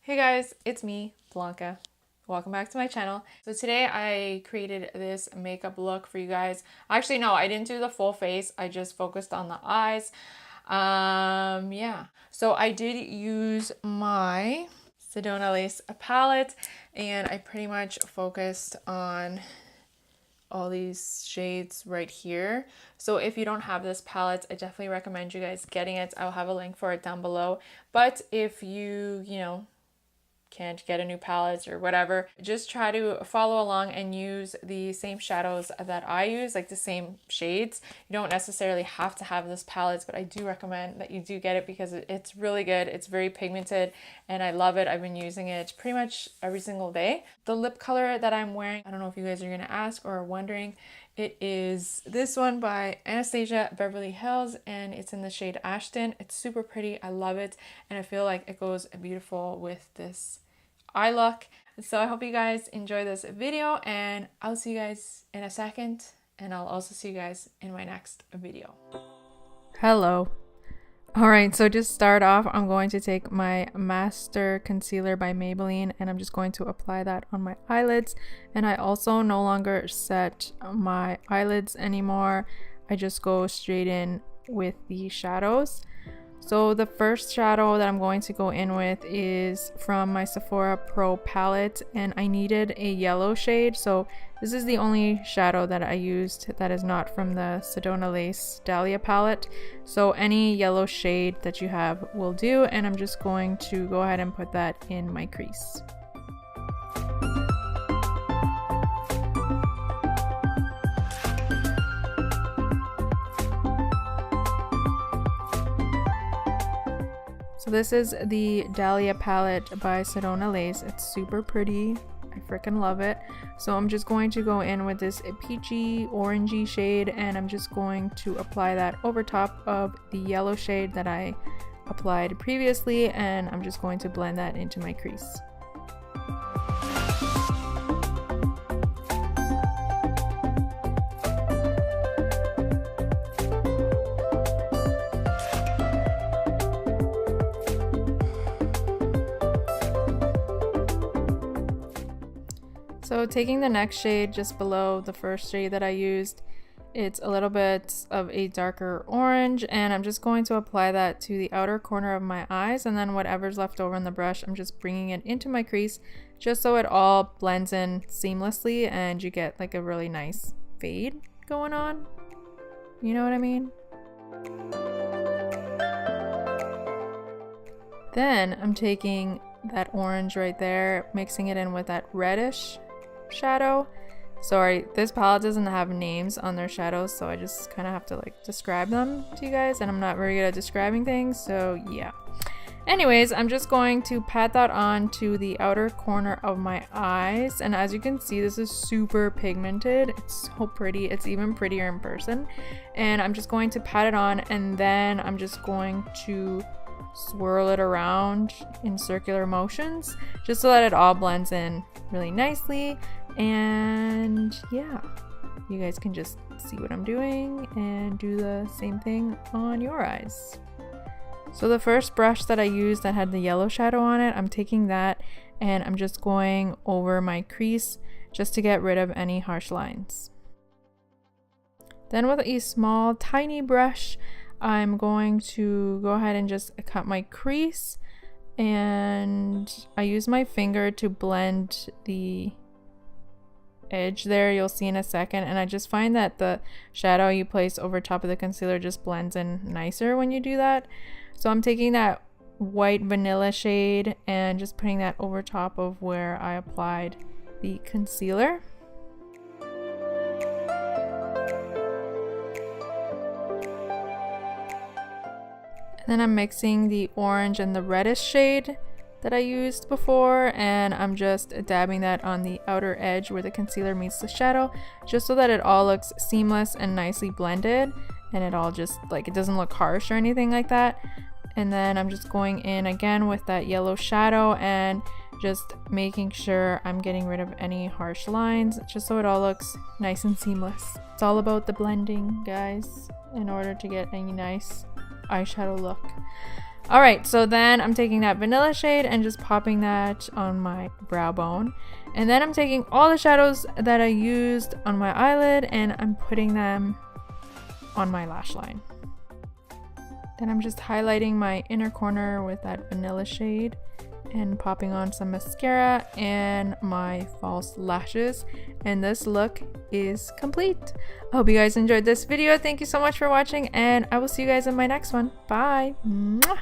Hey guys, it's me, Blanca. Welcome back to my channel. So today I created this makeup look for you guys. Actually, no, I didn't do the full face. I just focused on the eyes. Yeah. So I did use my Sedona Lace palette and I pretty much focused on all these shades right here. So if you don't have this palette, I definitely recommend you guys getting it. I'll have a link for it down below. But if you can't get a new palette or whatever, just try to follow along and use the same shadows that I use, like the same shades. You don't necessarily have to have this palette, but I do recommend that you do get it because it's really good. It's very pigmented and I love it. I've been using it pretty much every single day. The lip color that I'm wearing, I don't know if you guys are gonna ask or are wondering, it is this one by Anastasia Beverly Hills and it's in the shade Ashton. It's super pretty. I love it and I feel like it goes beautiful with this eye look. So I hope you guys enjoy this video and I'll see you guys in a second and I'll also see you guys in my next video. Hello. Alright, so just start off, I'm going to take my Master Concealer by Maybelline and I'm just going to apply that on my eyelids. And I also no longer set my eyelids anymore. I just go straight in with the shadows. So the first shadow that I'm going to go in with is from my Sephora Pro palette and I needed a yellow shade. So this is the only shadow that I used that is not from the Sedona Lace Dahlia palette. So any yellow shade that you have will do and I'm just going to go ahead and put that in my crease. So this is the Dahlia palette by Sedona Lace. It's super pretty. I freaking love it. So I'm just going to go in with this peachy orangey shade and I'm just going to apply that over top of the yellow shade that I applied previously and I'm just going to blend that into my crease. So taking the next shade just below the first shade that I used, it's a little bit of a darker orange and I'm just going to apply that to the outer corner of my eyes and then whatever's left over in the brush, I'm just bringing it into my crease just so it all blends in seamlessly and you get like a really nice fade going on. You know what I mean? Then I'm taking that orange right there, mixing it in with that reddish shadow. Sorry, this palette doesn't have names on their shadows, so I just kind of have to like describe them to you guys and I'm not very good at describing things, so yeah. Anyways, I'm just going to pat that on to the outer corner of my eyes and as you can see this is super pigmented. It's so pretty. It's even prettier in person and I'm just going to pat it on and then I'm just going to swirl it around in circular motions just so that it all blends in really nicely. And yeah, you guys can just see what I'm doing and do the same thing on your eyes. So the first brush that I used that had the yellow shadow on it, I'm taking that and I'm just going over my crease just to get rid of any harsh lines. Then with a small tiny brush I'm going to go ahead and just cut my crease and I use my finger to blend the edge there, you'll see in a second, and I just find that the shadow you place over top of the concealer just blends in nicer when you do that. So I'm taking that white vanilla shade and just putting that over top of where I applied the concealer. Then I'm mixing the orange and the reddish shade that I used before and I'm just dabbing that on the outer edge where the concealer meets the shadow just so that it all looks seamless and nicely blended and it all just like it doesn't look harsh or anything like that. And then I'm just going in again with that yellow shadow and just making sure I'm getting rid of any harsh lines just so it all looks nice and seamless. It's all about the blending, guys, in order to get a nice eyeshadow look. All right, so then I'm taking that vanilla shade and just popping that on my brow bone. And then I'm taking all the shadows that I used on my eyelid and I'm putting them on my lash line. Then I'm just highlighting my inner corner with that vanilla shade and popping on some mascara and my false lashes. And this look is complete. I hope you guys enjoyed this video. Thank you so much for watching and I will see you guys in my next one. Bye. Mwah!